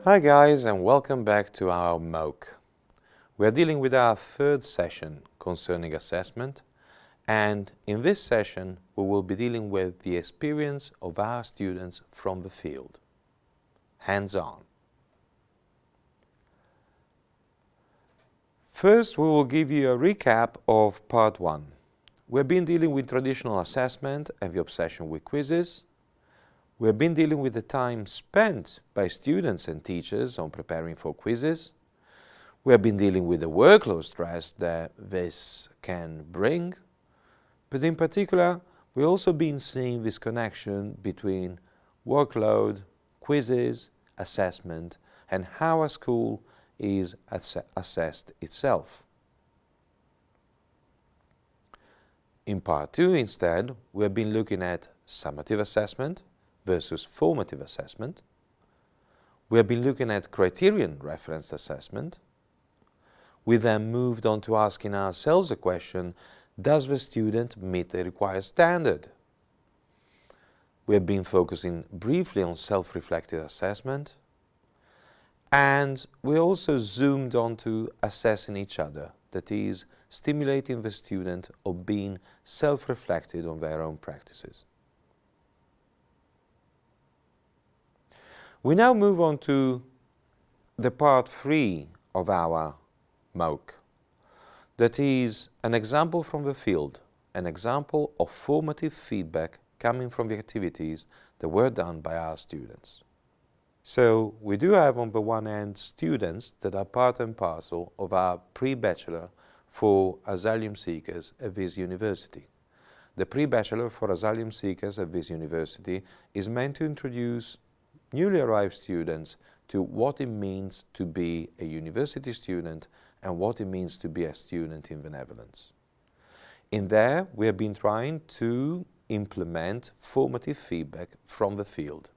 Hi guys, and welcome back to our MOOC. We are dealing with our third session concerning assessment, and in this session we will be dealing with the experience of our students from the field. Hands-on. First, we will give you a recap of part 1. We've been dealing with traditional assessment and the obsession with quizzes. We've been dealing with the time spent by students and teachers on preparing for quizzes. We have been dealing with the workload stress that this can bring. But in particular, we've also been seeing this connection between workload, quizzes, assessment, and how a school is assessed itself. In part 2, instead, we have been looking at summative assessment versus formative assessment. We have been looking at criterion referenced assessment. We then moved on to asking ourselves the question, does the student meet the required standard? We have been focusing briefly on self-reflective assessment, and we also zoomed on to assessing each other, that is, stimulating the student of being self-reflected on their own practices. We now move on to the part 3 of our MOOC. That is an example from the field, an example of formative feedback coming from the activities that were done by our students. So we do have on the one hand students that are part and parcel of our pre-bachelor for asylum seekers at this university. The pre-bachelor for asylum seekers at this university is meant to introduce newly arrived students to what it means to be a university student and what it means to be a student in the Netherlands. In there, we have been trying to implement formative feedback from the field.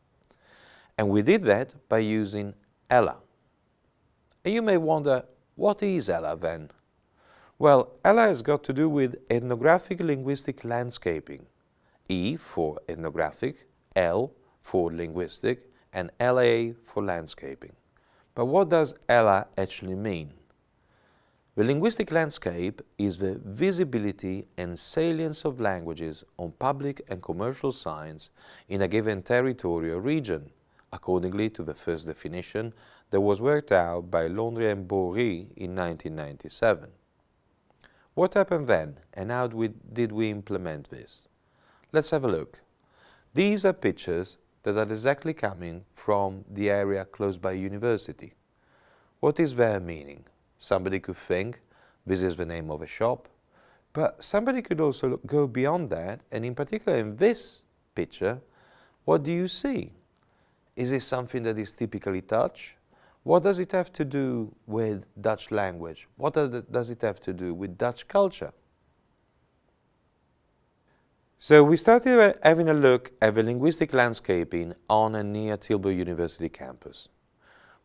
And we did that by using ELA. And you may wonder, what is ELA then? Well, ELA has got to do with ethnographic linguistic landscaping. E for ethnographic, L for linguistic, and LA for landscaping. But what does ELA actually mean? The linguistic landscape is the visibility and salience of languages on public and commercial signs in a given territory or region, accordingly to the first definition that was worked out by Londres and Bory in 1997. What happened then, and how did we implement this? Let's have a look. These are pictures that are exactly coming from the area close by university. What is their meaning? Somebody could think this is the name of a shop, but somebody could also go beyond that, and in particular in this picture, what do you see? Is it something that is typically Dutch? What does it have to do with Dutch language? What does it have to do with Dutch culture? So we started having a look at the linguistic landscaping on and near Tilburg University campus.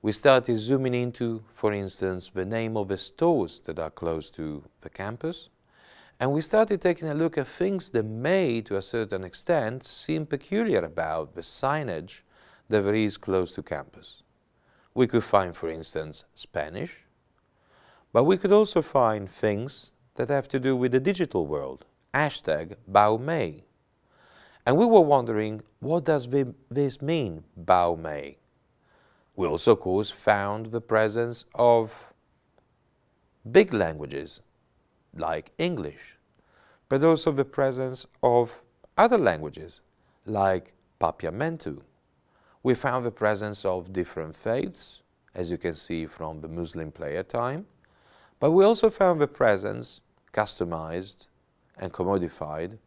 We started zooming into, for instance, the name of the stores that are close to the campus, and we started taking a look at things that may, to a certain extent, seem peculiar about the signage that there is close to campus. We could find, for instance, Spanish, but we could also find things that have to do with the digital world. Hashtag Baumei. And we were wondering, what does this mean, Baumei? We also, of course, found the presence of big languages, like English, but also the presence of other languages, like Papiamentu. We found the presence of different faiths, as you can see from the Muslim prayer time, but we also found the presence, customized and commodified,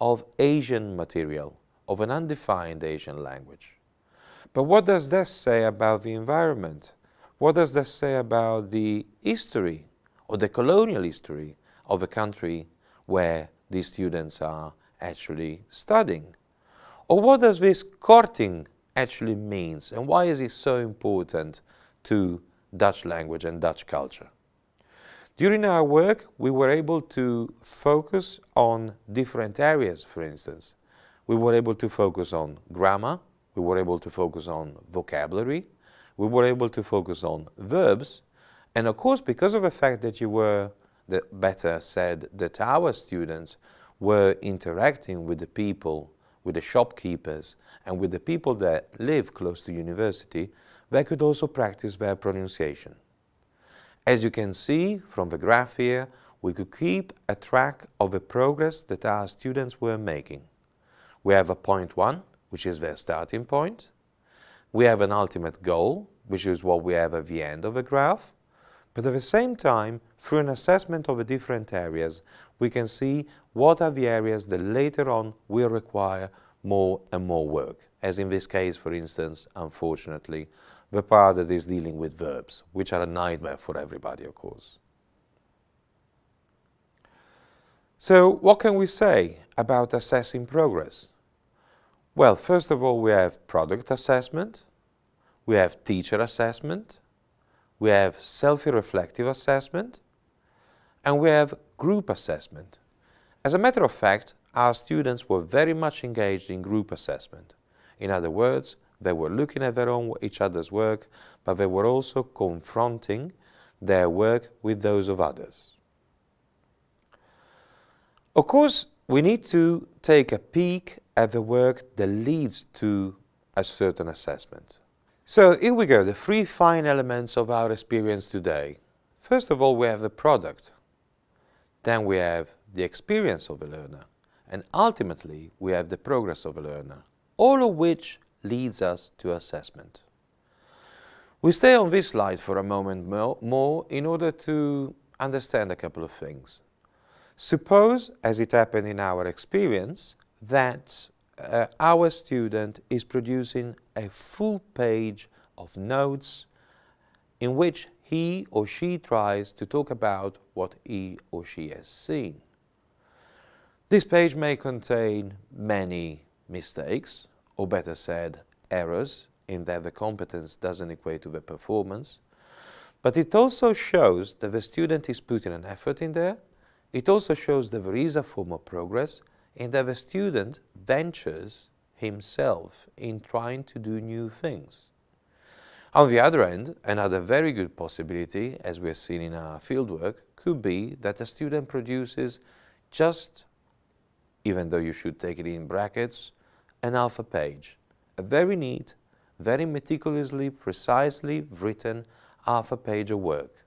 of Asian material, of an undefined Asian language. But what does that say about the environment? What does that say about the history or the colonial history of the country where these students are actually studying? Or what does this korting actually means, and why is it so important to Dutch language and Dutch culture? During our work, we were able to focus on different areas, for instance. We were able to focus on grammar, we were able to focus on vocabulary, we were able to focus on verbs, and of course because of the fact that better said, that our students were interacting with the people, with the shopkeepers, and with the people that live close to university, they could also practice their pronunciation. As you can see from the graph here, we could keep a track of the progress that our students were making. We have a point 1, which is their starting point. We have an ultimate goal, which is what we have at the end of the graph. But at the same time, through an assessment of the different areas, we can see what are the areas that later on will require more and more work. As in this case, for instance, unfortunately, the part that is dealing with verbs, which are a nightmare for everybody, of course. So what can we say about assessing progress? Well, first of all, we have product assessment, we have teacher assessment, we have self-reflective assessment, and we have group assessment. As a matter of fact, our students were very much engaged in group assessment. In other words, they were looking at each other's work, but they were also confronting their work with those of others. Of course, we need to take a peek at the work that leads to a certain assessment. So here we go, the 3 fine elements of our experience today. First of all, we have the product. Then we have the experience of the learner. And ultimately, we have the progress of the learner, all of which leads us to assessment. We stay on this slide for a moment more in order to understand a couple of things. Suppose, as it happened in our experience, that our student is producing a full page of notes in which he or she tries to talk about what he or she has seen. This page may contain many mistakes, or better said, errors, in that the competence doesn't equate to the performance, but it also shows that the student is putting an effort in there. It also shows that there is a form of progress and that the student ventures himself in trying to do new things. On the other hand, another very good possibility, as we have seen in our fieldwork, could be that a student produces just, even though you should take it in brackets, an half a page. A very neat, very meticulously, precisely written half a page of work,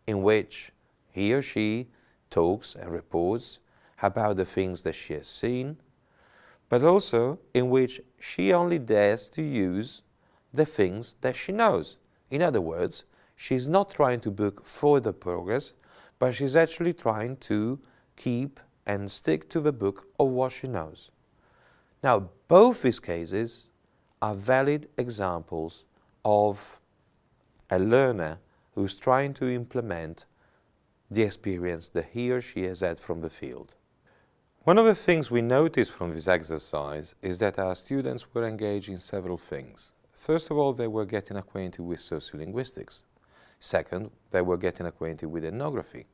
in which he or she talks and reports about the things that she has seen, but also in which she only dares to use the things that she knows. In other words, she's not trying to book further progress, but she's actually trying to keep and stick to the book of what she knows. Now, both these cases are valid examples of a learner who's trying to implement the experience that he or she has had from the field. One of the things we noticed from this exercise is that our students were engaged in several things. First of all, they were getting acquainted with sociolinguistics. Second, they were getting acquainted with ethnography.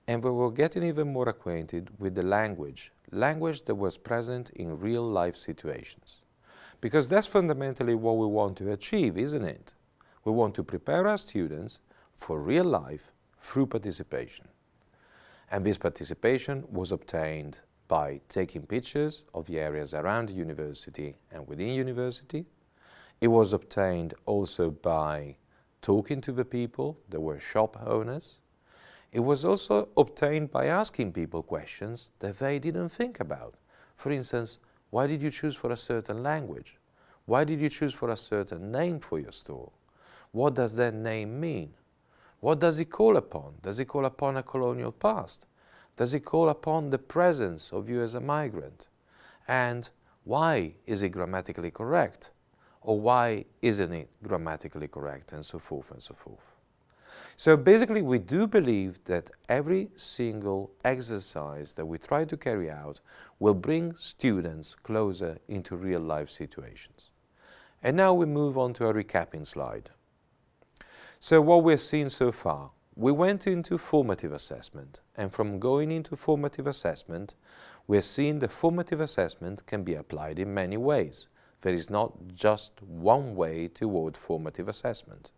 And they were getting even more acquainted with the language that was present in real life situations. Because that's fundamentally what we want to achieve, isn't it? We want to prepare our students for real life through participation. And this participation was obtained by taking pictures of the areas around the university and within university. It was obtained also by talking to the people that were shop owners. It was also obtained by asking people questions that they didn't think about. For instance, why did you choose for a certain language? Why did you choose for a certain name for your store? What does that name mean? What does it call upon? Does it call upon a colonial past? Does it call upon the presence of you as a migrant? And why is it grammatically correct? Or why isn't it grammatically correct? And so forth and so forth. So basically, we do believe that every single exercise that we try to carry out will bring students closer into real life situations. And now we move on to a recapping slide. So what we've seen so far, we went into formative assessment, and from going into formative assessment, we're seeing that formative assessment can be applied in many ways. There is not just one way toward formative assessment.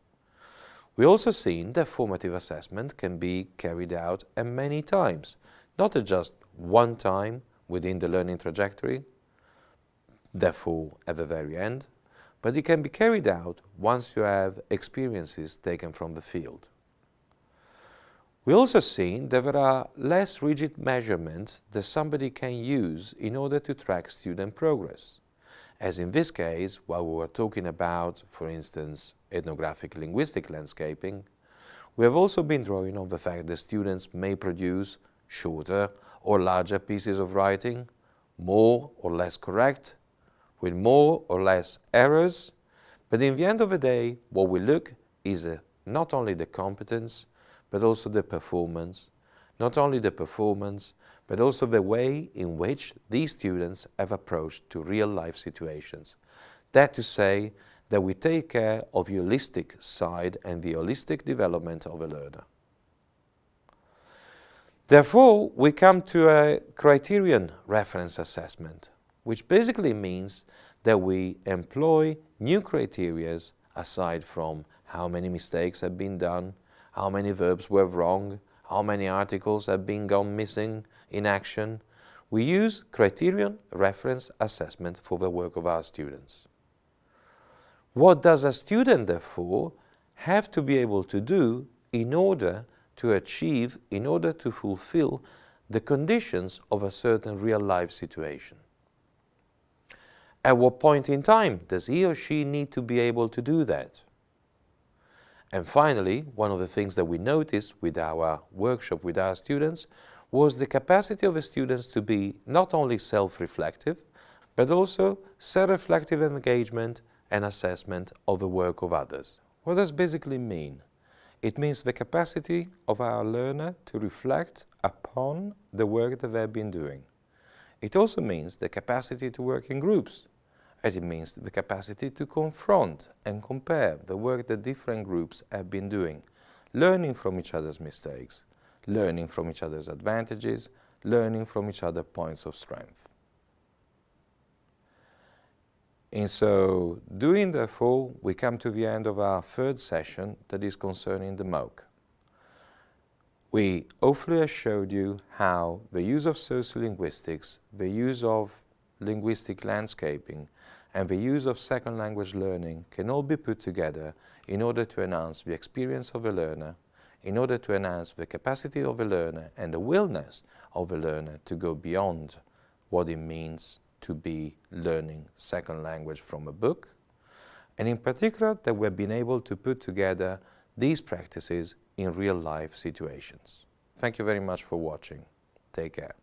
We also seen that formative assessment can be carried out many times, not just one time within the learning trajectory, therefore at the very end, but it can be carried out once you have experiences taken from the field. We also seen that there are less rigid measurements that somebody can use in order to track student progress. As in this case, while we were talking about, for instance, ethnographic linguistic landscaping, we have also been drawing on the fact that students may produce shorter or larger pieces of writing, more or less correct, with more or less errors, but in the end of the day, what we look is not only the competence, but also the performance, not only the performance, but also the way in which these students have approached to real-life situations. That to say that we take care of the holistic side and the holistic development of a learner. Therefore, we come to a criterion reference assessment, which basically means that we employ new criteria aside from how many mistakes have been done, how many verbs were wrong, how many articles have been gone missing in action. We use criterion reference assessment for the work of our students. What does a student, therefore, have to be able to do in order to achieve, in order to fulfill the conditions of a certain real-life situation? At what point in time does he or she need to be able to do that? And finally, one of the things that we noticed with our workshop with our students was the capacity of the students to be not only self-reflective, but also self-reflective engagement and assessment of the work of others. What does basically mean? It means the capacity of our learner to reflect upon the work that they've been doing. It also means the capacity to work in groups. And it means the capacity to confront and compare the work that different groups have been doing, learning from each other's mistakes, learning from each other's advantages, learning from each other's points of strength. In so doing, therefore, we come to the end of our third session that is concerning the MOOC. We hopefully have showed you how the use of sociolinguistics, the use of linguistic landscaping, and the use of second language learning can all be put together in order to enhance the experience of a learner, in order to enhance the capacity of a learner and the willingness of a learner to go beyond what it means to be learning second language from a book, and in particular that we've been able to put together these practices in real-life situations. Thank you very much for watching. Take care.